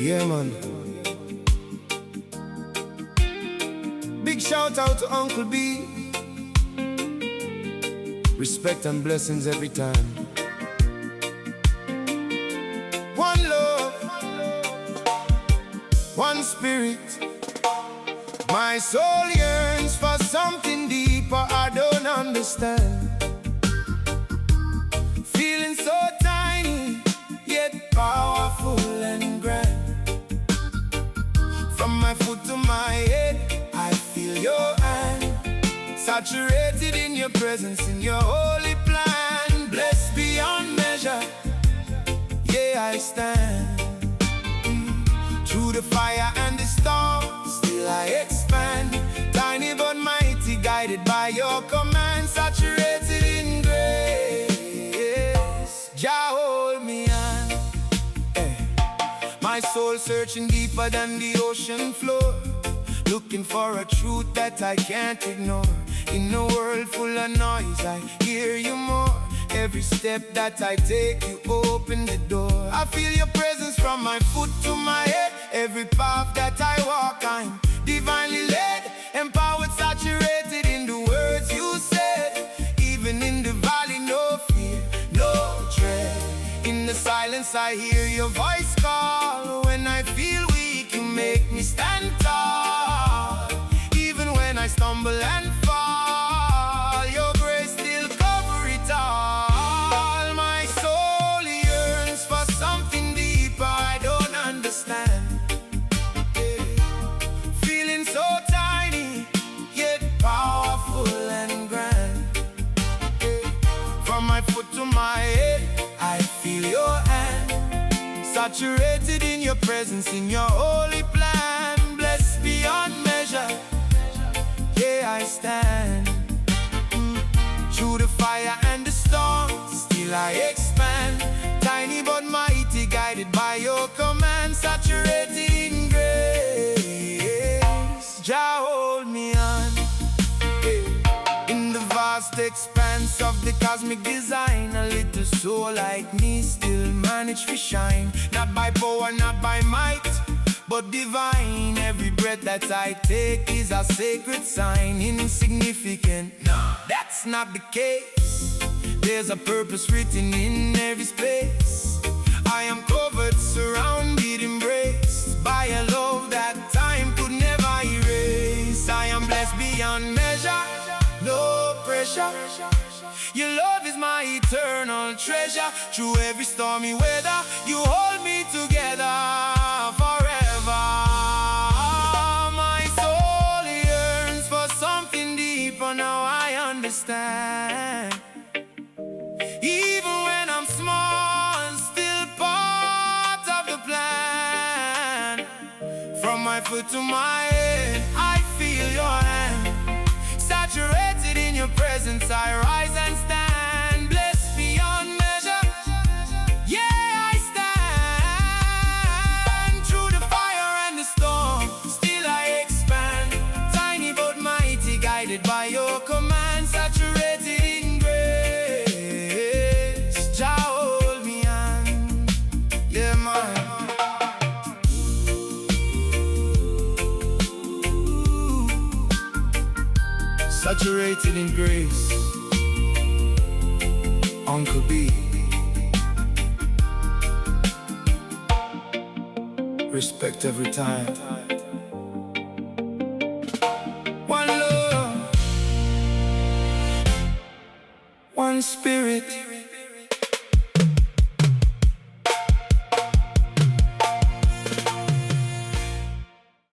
Yeah, man. Big shout out to Uncle B. Respect and blessings every time. One love, one spirit. My soul yearns for something deeper I don't understand. Feeling so tiny, yet powerful and grand. From my foot to my head, I feel your hand. Saturated in your presence, in your holy plan. Blessed beyond measure, yeah, I stand. Through the fire and the storm, still I expand. Tiny but mighty, guided by your command. Saturated in grace, Jah hold me on. My soul searching deeper than the ocean floor, looking for a truth that I can't ignore. In a world full of noise, I hear you more. Every step that I take, you open the door. I feel your presence from my foot to my head. Every path that I walk, I'm divinely led. Empowered, saturated in the words you said. Even in the valley, no fear, no dread. In the silence, I hear your voice call. When I feel weak, you make me stand tall. Even when I stumble and fall, your grace still cover it all. My soul yearns for something deeper I don't understand. Feeling so tiny, yet powerful and grand. From my foot to my head, I feel your hand. Saturated in your presence, in your holy plan. Blessed beyond measure, yeah, I stand. Through the fire and the storm, still I expand. Tiny but mighty, guided by your command. Saturated in grace, Jah hold me on. In the vast expanse of the cosmic design, a little soul like me still manage to shine. Not by power, not by might, but divine. Every breath that I take is a sacred sign. Insignificant, no, that's not the case. There's a purpose written in every space. I am covered, surrounded, embraced by a love that time could never erase. I am blessed beyond measure, no pressure. Your love is my eternal treasure. Through every stormy weather, you hold me together forever. My soul yearns for something deeper, now I understand. Even when I'm small, still part of the plan. From my foot to my head, I feel your hand. Saturated in your presence, I rise and stand. Blessed beyond measure, yeah, I stand. Through the fire and the storm, still I expand. Tiny but mighty, guided by your command. Saturated in grace, Jah hold me on. Yeah, man. Saturated in grace, Uncle B. Respect every time. One love, one spirit.